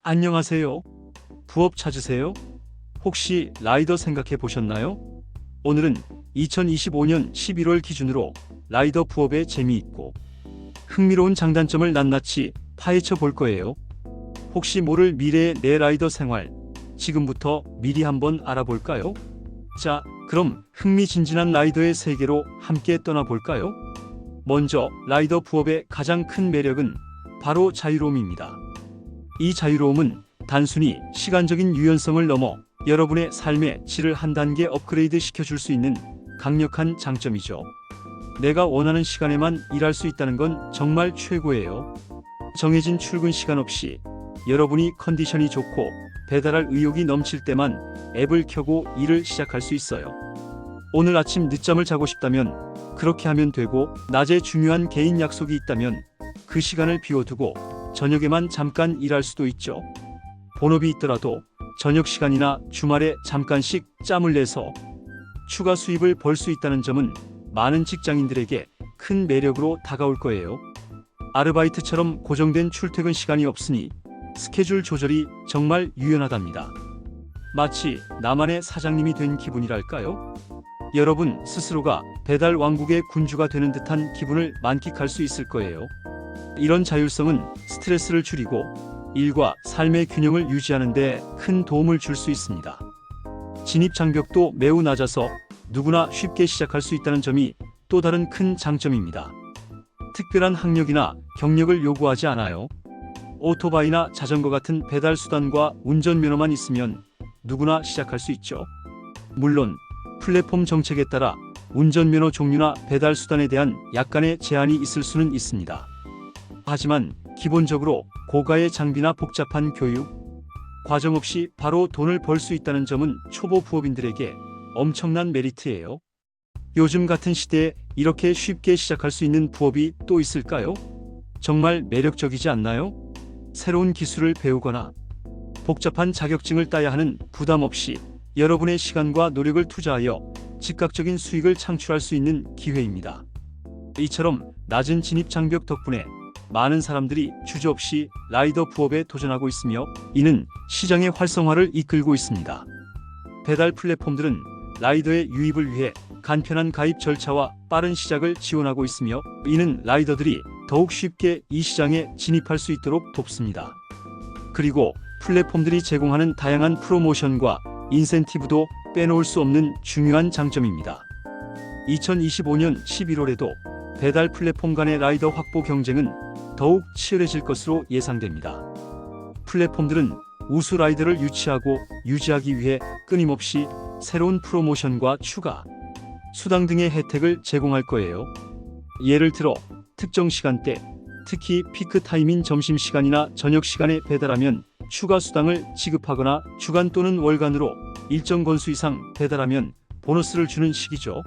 안녕하세요. 부업 찾으세요? 혹시 라이더 생각해 보셨나요? 오늘은 2025년 11월 기준으로 라이더 부업의 재미있고 흥미로운 장단점을 낱낱이 파헤쳐 볼 거예요. 혹시 모를 미래의 내 라이더 생활, 지금부터 미리 한번 알아볼까요? 자, 그럼 흥미진진한 라이더의 세계로 함께 떠나볼까요? 먼저 라이더 부업의 가장 큰 매력은 바로 자유로움입니다. 이 자유로움은 단순히 시간적인 유연성을 넘어 여러분의 삶의 질을 한 단계 업그레이드 시켜줄 수 있는 강력한 장점이죠. 내가 원하는 시간에만 일할 수 있다는 건 정말 최고예요. 정해진 출근 시간 없이 여러분이 컨디션이 좋고 배달할 의욕이 넘칠 때만 앱을 켜고 일을 시작할 수 있어요. 오늘 아침 늦잠을 자고 싶다면 그렇게 하면 되고, 낮에 중요한 개인 약속이 있다면 그 시간을 비워두고 저녁에만 잠깐 일할 수도 있죠. 본업이 있더라도 저녁 시간이나 주말에 잠깐씩 짬을 내서 추가 수입을 벌 수 있다는 점은 많은 직장인들에게 큰 매력으로 다가올 거예요. 아르바이트처럼 고정된 출퇴근 시간이 없으니 스케줄 조절이 정말 유연하답니다. 마치 나만의 사장님이 된 기분이랄까요? 여러분 스스로가 배달 왕국의 군주가 되는 듯한 기분을 만끽할 수 있을 거예요. 이런 자율성은 스트레스를 줄이고 일과 삶의 균형을 유지하는 데 큰 도움을 줄 수 있습니다. 진입 장벽도 매우 낮아서 누구나 쉽게 시작할 수 있다는 점이 또 다른 큰 장점입니다. 특별한 학력이나 경력을 요구하지 않아요. 오토바이나 자전거 같은 배달 수단과 운전면허만 있으면 누구나 시작할 수 있죠. 물론 플랫폼 정책에 따라 운전면허 종류나 배달 수단에 대한 약간의 제한이 있을 수는 있습니다. 하지만 기본적으로 고가의 장비나 복잡한 교육 과정 없이 바로 돈을 벌 수 있다는 점은 초보 부업인들에게 엄청난 메리트예요. 요즘 같은 시대에 이렇게 쉽게 시작할 수 있는 부업이 또 있을까요? 정말 매력적이지 않나요? 새로운 기술을 배우거나 복잡한 자격증을 따야 하는 부담 없이 여러분의 시간과 노력을 투자하여 즉각적인 수익을 창출할 수 있는 기회입니다. 이처럼 낮은 진입 장벽 덕분에 많은 사람들이 주저없이 라이더 부업에 도전하고 있으며, 이는 시장의 활성화를 이끌고 있습니다. 배달 플랫폼들은 라이더의 유입을 위해 간편한 가입 절차와 빠른 시작을 지원하고 있으며, 이는 라이더들이 더욱 쉽게 이 시장에 진입할 수 있도록 돕습니다. 그리고 플랫폼들이 제공하는 다양한 프로모션과 인센티브도 빼놓을 수 없는 중요한 장점입니다. 2025년 11월에도 배달 플랫폼 간의 라이더 확보 경쟁은 더욱 치열해질 것으로 예상됩니다. 플랫폼들은 우수 라이더를 유치하고 유지하기 위해 끊임없이 새로운 프로모션과 추가 수당 등의 혜택을 제공할 거예요. 예를 들어 특정 시간대, 특히 피크 타임인 점심시간이나 저녁 시간에 배달하면 추가 수당을 지급하거나 주간 또는 월간으로 일정 건수 이상 배달하면 보너스를 주는 시기죠.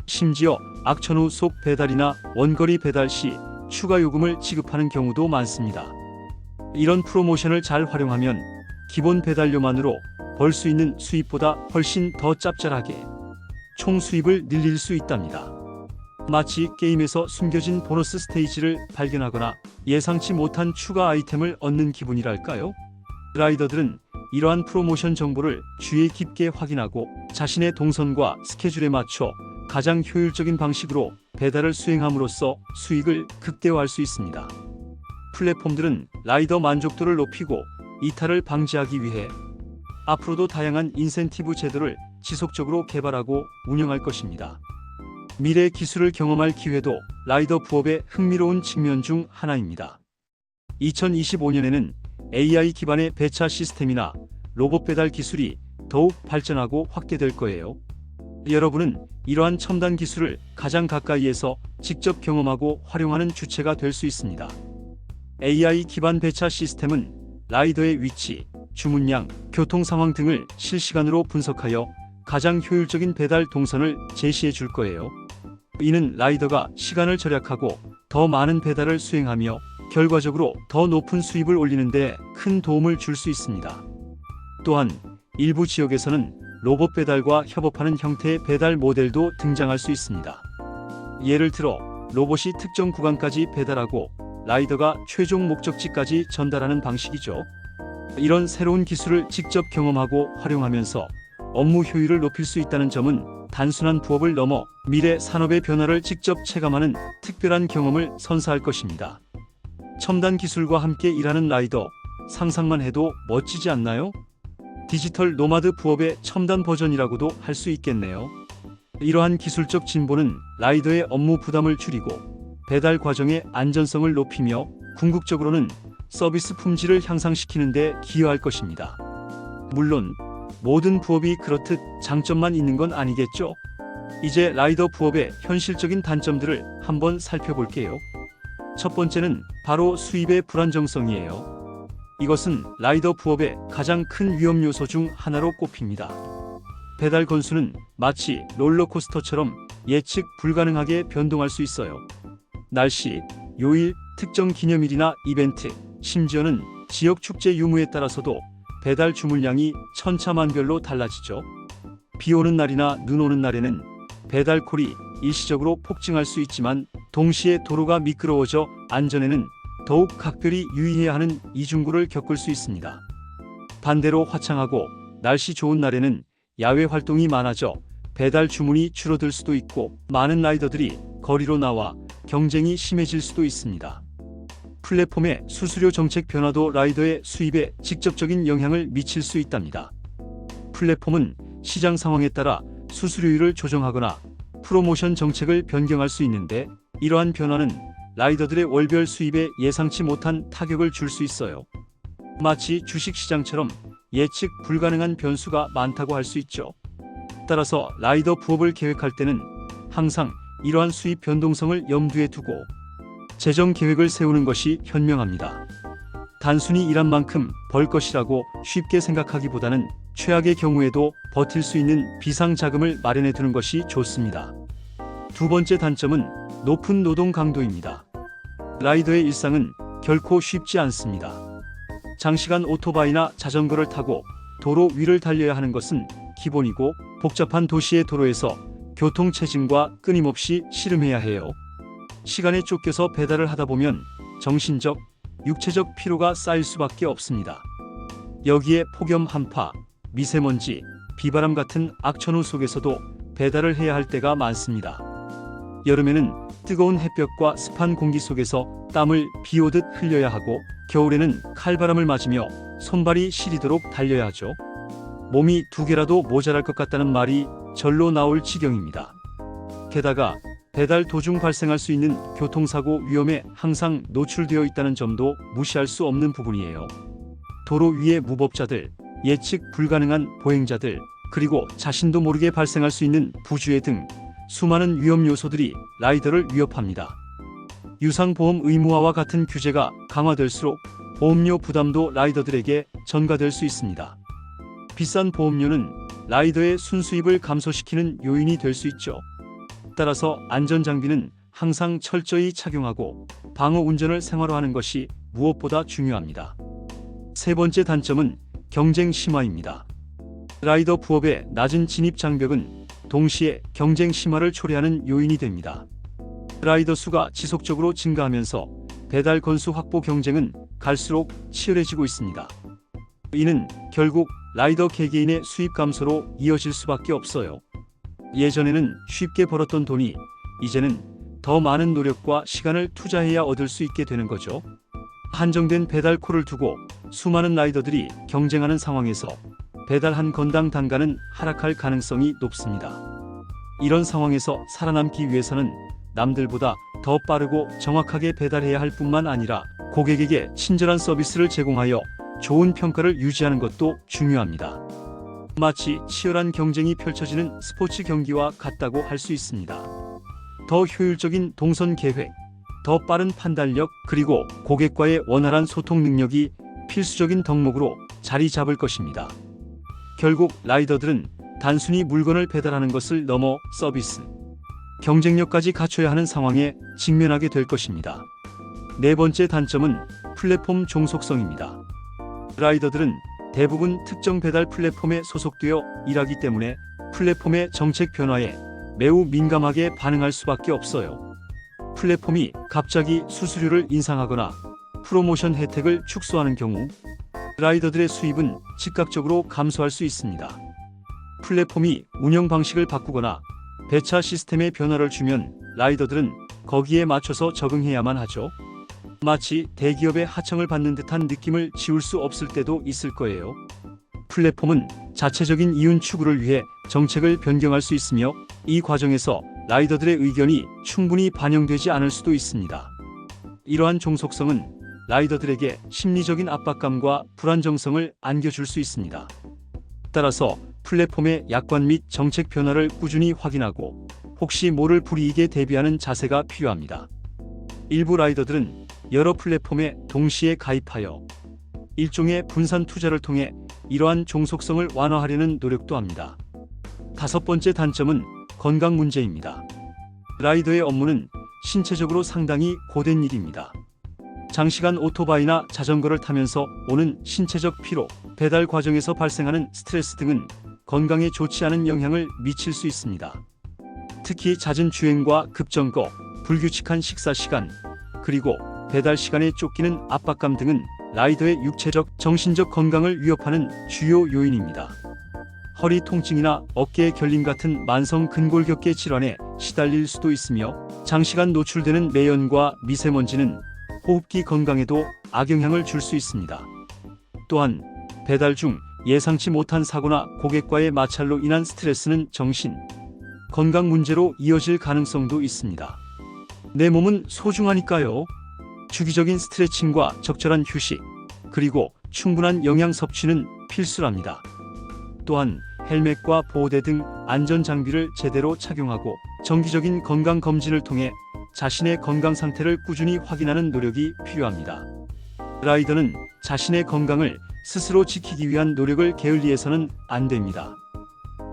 심지어 악천 후 속 배달이나 원거리 배달 시 추가 요금을 지급하는 경우도 많습니다. 이런 프로모션을 잘 활용하면 기본 배달료만으로 벌 수 있는 수입보다 훨씬 더 짭짤하게 총 수입을 늘릴 수 있답니다. 마치 게임에서 숨겨진 보너스 스테이지를 발견하거나 예상치 못한 추가 아이템을 얻는 기분이랄까요? 라이더들은 이러한 프로모션 정보를 주의 깊게 확인하고 자신의 동선과 스케줄에 맞춰 가장 효율적인 방식으로 배달을 수행함으로써 수익을 극대화할 수 있습니다. 플랫폼들은 라이더 만족도를 높이고 이탈을 방지하기 위해 앞으로도 다양한 인센티브 제도를 지속적으로 개발하고 운영할 것입니다. 미래 기술을 경험할 기회도 라이더 부업의 흥미로운 측면 중 하나입니다. 2025년에는 AI 기반의 배차 시스템이나 로봇 배달 기술이 더욱 발전하고 확대될 거예요. 여러분은 이러한 첨단 기술을 가장 가까이에서 직접 경험하고 활용하는 주체가 될 수 있습니다. AI 기반 배차 시스템은 라이더의 위치, 주문량, 교통 상황 등을 실시간으로 분석하여 가장 효율적인 배달 동선을 제시해 줄 거예요. 이는 라이더가 시간을 절약하고 더 많은 배달을 수행하며 결과적으로 더 높은 수입을 올리는 데 큰 도움을 줄 수 있습니다. 또한 일부 지역에서는 로봇 배달과 협업하는 형태의 배달 모델도 등장할 수 있습니다. 예를 들어 로봇이 특정 구간까지 배달하고 라이더가 최종 목적지까지 전달하는 방식이죠. 이런 새로운 기술을 직접 경험하고 활용하면서 업무 효율을 높일 수 있다는 점은 단순한 부업을 넘어 미래 산업의 변화를 직접 체감하는 특별한 경험을 선사할 것입니다. 첨단 기술과 함께 일하는 라이더, 상상만 해도 멋지지 않나요? 디지털 노마드 부업의 첨단 버전이라고도 할 수 있겠네요. 이러한 기술적 진보는 라이더의 업무 부담을 줄이고 배달 과정의 안전성을 높이며 궁극적으로는 서비스 품질을 향상시키는 데 기여할 것입니다. 물론 모든 부업이 그렇듯 장점만 있는 건 아니겠죠? 이제 라이더 부업의 현실적인 단점들을 한번 살펴볼게요. 첫 번째는 바로 수입의 불안정성이에요. 이것은 라이더 부업의 가장 큰 위험 요소 중 하나로 꼽힙니다. 배달 건수는 마치 롤러코스터처럼 예측 불가능하게 변동할 수 있어요. 날씨, 요일, 특정 기념일이나 이벤트, 심지어는 지역 축제 유무에 따라서도 배달 주문량이 천차만별로 달라지죠. 비 오는 날이나 눈 오는 날에는 배달콜이 일시적으로 폭증할 수 있지만 동시에 도로가 미끄러워져 안전에는 더욱 각별히 유의해야 하는 이중고를 겪을 수 있습니다. 반대로 화창하고 날씨 좋은 날에는 야외 활동이 많아져 배달 주문이 줄어들 수도 있고 많은 라이더들이 거리로 나와 경쟁이 심해질 수도 있습니다. 플랫폼의 수수료 정책 변화도 라이더의 수입에 직접적인 영향을 미칠 수 있답니다. 플랫폼은 시장 상황에 따라 수수료율을 조정하거나 프로모션 정책을 변경할 수 있는데 이러한 변화는 라이더들의 월별 수입에 예상치 못한 타격을 줄 수 있어요. 마치 주식시장처럼 예측 불가능한 변수가 많다고 할 수 있죠. 따라서 라이더 부업을 계획할 때는 항상 이러한 수입 변동성을 염두에 두고 재정 계획을 세우는 것이 현명합니다. 단순히 일한 만큼 벌 것이라고 쉽게 생각하기보다는 최악의 경우에도 버틸 수 있는 비상 자금을 마련해 두는 것이 좋습니다. 두 번째 단점은 높은 노동 강도입니다. 라이더의 일상은 결코 쉽지 않습니다. 장시간 오토바이나 자전거를 타고 도로 위를 달려야 하는 것은 기본이고 복잡한 도시의 도로에서 교통체증과 끊임없이 씨름해야 해요. 시간에 쫓겨서 배달을 하다 보면 정신적, 육체적 피로가 쌓일 수밖에 없습니다. 여기에 폭염 한파, 미세먼지, 비바람 같은 악천후 속에서도 배달을 해야 할 때가 많습니다. 여름에는 뜨거운 햇볕과 습한 공기 속에서 땀을 비 오듯 흘려야 하고 겨울에는 칼바람을 맞으며 손발이 시리도록 달려야 하죠. 몸이 두 개라도 모자랄 것 같다는 말이 절로 나올 지경입니다. 게다가 배달 도중 발생할 수 있는 교통사고 위험에 항상 노출되어 있다는 점도 무시할 수 없는 부분이에요. 도로 위의 무법자들, 예측 불가능한 보행자들, 그리고 자신도 모르게 발생할 수 있는 부주의 등 수많은 위험 요소들이 라이더를 위협합니다. 유상보험 의무화와 같은 규제가 강화될수록 보험료 부담도 라이더들에게 전가될 수 있습니다. 비싼 보험료는 라이더의 순수입을 감소시키는 요인이 될 수 있죠. 따라서 안전장비는 항상 철저히 착용하고 방어 운전을 생활화하는 것이 무엇보다 중요합니다. 세 번째 단점은 경쟁 심화입니다. 라이더 부업의 낮은 진입 장벽은 동시에 경쟁 심화를 초래하는 요인이 됩니다. 라이더 수가 지속적으로 증가하면서 배달 건수 확보 경쟁은 갈수록 치열해지고 있습니다. 이는 결국 라이더 개개인의 수입 감소로 이어질 수밖에 없어요. 예전에는 쉽게 벌었던 돈이 이제는 더 많은 노력과 시간을 투자해야 얻을 수 있게 되는 거죠. 한정된 배달콜을 두고 수많은 라이더들이 경쟁하는 상황에서 배달 한 건당 단가는 하락할 가능성이 높습니다. 이런 상황에서 살아남기 위해서는 남들보다 더 빠르고 정확하게 배달해야 할 뿐만 아니라 고객에게 친절한 서비스를 제공하여 좋은 평가를 유지하는 것도 중요합니다. 마치 치열한 경쟁이 펼쳐지는 스포츠 경기와 같다고 할 수 있습니다. 더 효율적인 동선 계획, 더 빠른 판단력, 그리고 고객과의 원활한 소통 능력이 필수적인 덕목으로 자리 잡을 것입니다. 결국 라이더들은 단순히 물건을 배달하는 것을 넘어 서비스, 경쟁력까지 갖춰야 하는 상황에 직면하게 될 것입니다. 네 번째 단점은 플랫폼 종속성입니다. 라이더들은 대부분 특정 배달 플랫폼에 소속되어 일하기 때문에 플랫폼의 정책 변화에 매우 민감하게 반응할 수밖에 없어요. 플랫폼이 갑자기 수수료를 인상하거나 프로모션 혜택을 축소하는 경우, 라이더들의 수입은 즉각적으로 감소할 수 있습니다. 플랫폼이 운영 방식을 바꾸거나 배차 시스템에 변화를 주면 라이더들은 거기에 맞춰서 적응해야만 하죠. 마치 대기업의 하청을 받는 듯한 느낌을 지울 수 없을 때도 있을 거예요. 플랫폼은 자체적인 이윤 추구를 위해 정책을 변경할 수 있으며 이 과정에서 라이더들의 의견이 충분히 반영되지 않을 수도 있습니다. 이러한 종속성은 라이더들에게 심리적인 압박감과 불안정성을 안겨줄 수 있습니다. 따라서 플랫폼의 약관 및 정책 변화를 꾸준히 확인하고 혹시 모를 불이익에 대비하는 자세가 필요합니다. 일부 라이더들은 여러 플랫폼에 동시에 가입하여 일종의 분산 투자를 통해 이러한 종속성을 완화하려는 노력도 합니다. 다섯 번째 단점은 건강 문제입니다. 라이더의 업무는 신체적으로 상당히 고된 일입니다. 장시간 오토바이나 자전거를 타면서 오는 신체적 피로, 배달 과정에서 발생하는 스트레스 등은 건강에 좋지 않은 영향을 미칠 수 있습니다. 특히 잦은 주행과 급정거, 불규칙한 식사 시간, 그리고 배달 시간에 쫓기는 압박감 등은 라이더의 육체적, 정신적 건강을 위협하는 주요 요인입니다. 허리 통증이나 어깨 결림 같은 만성 근골격계 질환에 시달릴 수도 있으며 장시간 노출되는 매연과 미세먼지는 호흡기 건강에도 악영향을 줄 수 있습니다. 또한 배달 중 예상치 못한 사고나 고객과의 마찰로 인한 스트레스는 정신, 건강 문제로 이어질 가능성도 있습니다. 내 몸은 소중하니까요. 주기적인 스트레칭과 적절한 휴식, 그리고 충분한 영양 섭취는 필수랍니다. 또한 헬멧과 보호대 등 안전 장비를 제대로 착용하고 정기적인 건강 검진을 통해 자신의 건강 상태를 꾸준히 확인하는 노력이 필요합니다. 라이더는 자신의 건강을 스스로 지키기 위한 노력을 게을리해서는 안 됩니다.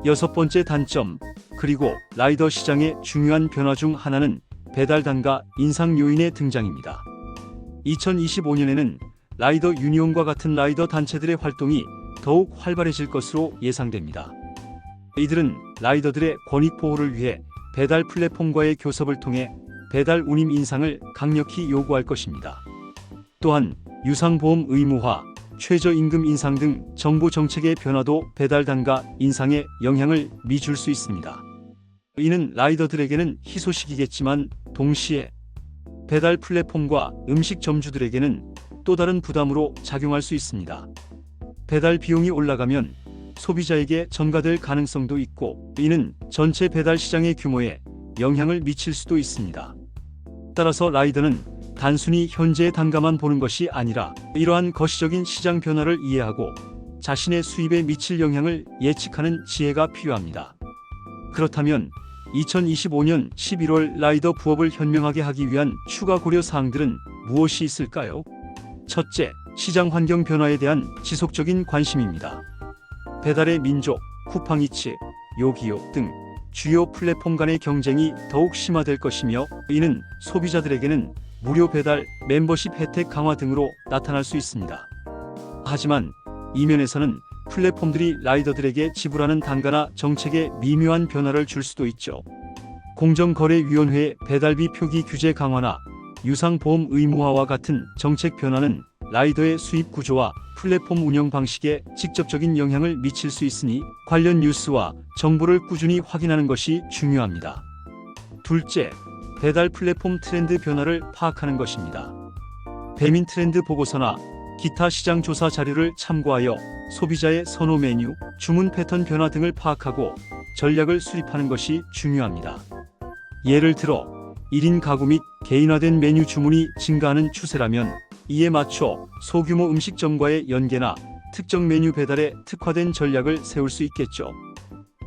여섯 번째 단점, 그리고 라이더 시장의 중요한 변화 중 하나는 배달 단가 인상 요인의 등장입니다. 2025년에는 라이더 유니온과 같은 라이더 단체들의 활동이 더욱 활발해질 것으로 예상됩니다. 이들은 라이더들의 권익 보호를 위해 배달 플랫폼과의 교섭을 통해 배달 운임 인상을 강력히 요구할 것입니다. 또한 유상보험 의무화, 최저임금 인상 등 정부 정책의 변화도 배달 단가 인상에 영향을 미칠 수 있습니다. 이는 라이더들에게는 희소식이겠지만 동시에 배달 플랫폼과 음식점주들에게는 또 다른 부담으로 작용할 수 있습니다. 배달 비용이 올라가면 소비자에게 전가될 가능성도 있고 이는 전체 배달 시장의 규모에 영향을 미칠 수도 있습니다. 따라서 라이더는 단순히 현재의 단가만 보는 것이 아니라 이러한 거시적인 시장 변화를 이해하고 자신의 수입에 미칠 영향을 예측하는 지혜가 필요합니다. 그렇다면 2025년 11월 라이더 부업을 현명하게 하기 위한 추가 고려 사항들은 무엇이 있을까요? 첫째, 시장 환경 변화에 대한 지속적인 관심입니다. 배달의 민족, 쿠팡이츠, 요기요 등 주요 플랫폼 간의 경쟁이 더욱 심화될 것이며 이는 소비자들에게는 무료 배달, 멤버십 혜택 강화 등으로 나타날 수 있습니다. 하지만 이면에서는 플랫폼들이 라이더들에게 지불하는 단가나 정책에 미묘한 변화를 줄 수도 있죠. 공정거래위원회의 배달비 표기 규제 강화나 유상보험 의무화와 같은 정책 변화는 라이더의 수입 구조와 플랫폼 운영 방식에 직접적인 영향을 미칠 수 있으니 관련 뉴스와 정보를 꾸준히 확인하는 것이 중요합니다. 둘째, 배달 플랫폼 트렌드 변화를 파악하는 것입니다. 배민 트렌드 보고서나 기타 시장 조사 자료를 참고하여 소비자의 선호 메뉴, 주문 패턴 변화 등을 파악하고 전략을 수립하는 것이 중요합니다. 예를 들어 1인 가구 및 개인화된 메뉴 주문이 증가하는 추세라면 이에 맞춰 소규모 음식점과의 연계나 특정 메뉴 배달에 특화된 전략을 세울 수 있겠죠.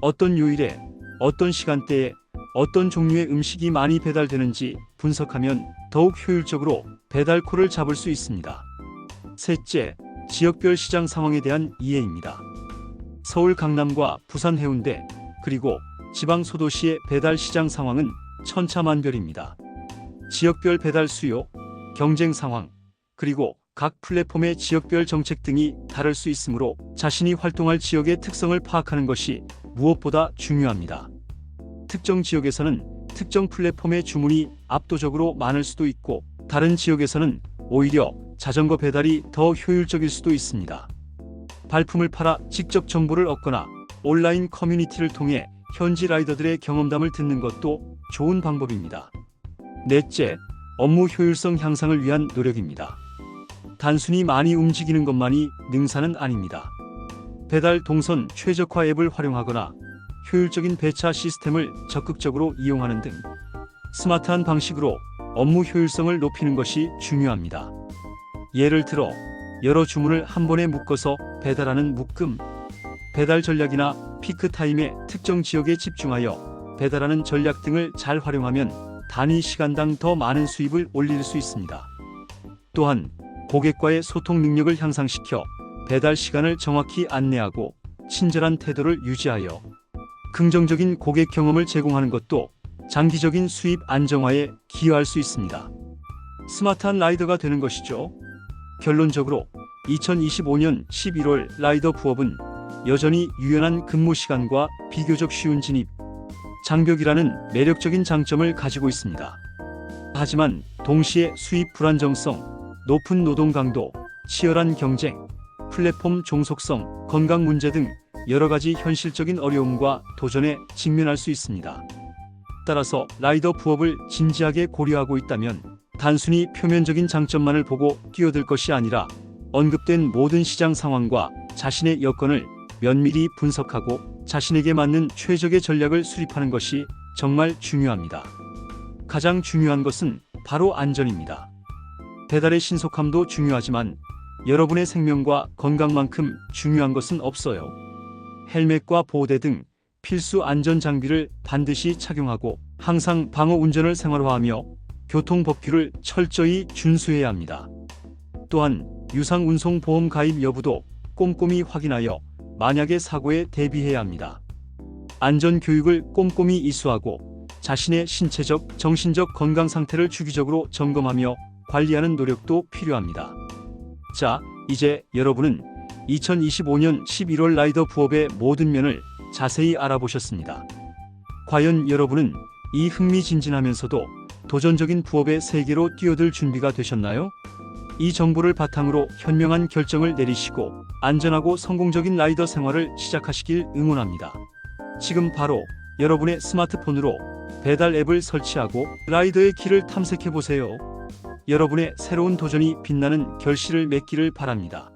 어떤 요일에, 어떤 시간대에 어떤 종류의 음식이 많이 배달되는지 분석하면 더욱 효율적으로 배달콜을 잡을 수 있습니다. 셋째, 지역별 시장 상황에 대한 이해입니다. 서울 강남과 부산 해운대, 그리고 지방 소도시의 배달 시장 상황은 천차만별입니다. 지역별 배달 수요, 경쟁 상황, 그리고 각 플랫폼의 지역별 정책 등이 다를 수 있으므로 자신이 활동할 지역의 특성을 파악하는 것이 무엇보다 중요합니다. 특정 지역에서는 특정 플랫폼의 주문이 압도적으로 많을 수도 있고 다른 지역에서는 오히려 자전거 배달이 더 효율적일 수도 있습니다. 발품을 팔아 직접 정보를 얻거나 온라인 커뮤니티를 통해 현지 라이더들의 경험담을 듣는 것도 좋은 방법입니다. 넷째, 업무 효율성 향상을 위한 노력입니다. 단순히 많이 움직이는 것만이 능사는 아닙니다. 배달 동선 최적화 앱을 활용하거나 효율적인 배차 시스템을 적극적으로 이용하는 등 스마트한 방식으로 업무 효율성을 높이는 것이 중요합니다. 예를 들어 여러 주문을 한 번에 묶어서 배달하는 묶음, 배달 전략이나 피크 타임의 특정 지역에 집중하여 배달하는 전략 등을 잘 활용하면 단위 시간당 더 많은 수입을 올릴 수 있습니다. 또한 고객과의 소통 능력을 향상시켜 배달 시간을 정확히 안내하고 친절한 태도를 유지하여 긍정적인 고객 경험을 제공하는 것도 장기적인 수입 안정화에 기여할 수 있습니다. 스마트한 라이더가 되는 것이죠. 결론적으로 2025년 11월 라이더 부업은 여전히 유연한 근무 시간과 비교적 쉬운 진입, 장벽이라는 매력적인 장점을 가지고 있습니다. 하지만 동시에 수입 불안정성, 높은 노동 강도, 치열한 경쟁, 플랫폼 종속성, 건강 문제 등 여러 가지 현실적인 어려움과 도전에 직면할 수 있습니다. 따라서 라이더 부업을 진지하게 고려하고 있다면 단순히 표면적인 장점만을 보고 뛰어들 것이 아니라 언급된 모든 시장 상황과 자신의 여건을 면밀히 분석하고 자신에게 맞는 최적의 전략을 수립하는 것이 정말 중요합니다. 가장 중요한 것은 바로 안전입니다. 배달의 신속함도 중요하지만 여러분의 생명과 건강만큼 중요한 것은 없어요. 헬멧과 보호대 등 필수 안전 장비를 반드시 착용하고 항상 방어 운전을 생활화하며 교통법규를 철저히 준수해야 합니다. 또한 유상운송보험 가입 여부도 꼼꼼히 확인하여 만약의 사고에 대비해야 합니다. 안전교육을 꼼꼼히 이수하고 자신의 신체적, 정신적 건강 상태를 주기적으로 점검하며 관리하는 노력도 필요합니다. 자, 이제 여러분은 2025년 11월 라이더 부업의 모든 면을 자세히 알아보셨습니다. 과연 여러분은 이 흥미진진하면서도 도전적인 부업의 세계로 뛰어들 준비가 되셨나요? 이 정보를 바탕으로 현명한 결정을 내리시고 안전하고 성공적인 라이더 생활을 시작하시길 응원합니다. 지금 바로 여러분의 스마트폰으로 배달 앱을 설치하고 라이더의 길을 탐색해보세요. 여러분의 새로운 도전이 빛나는 결실을 맺기를 바랍니다.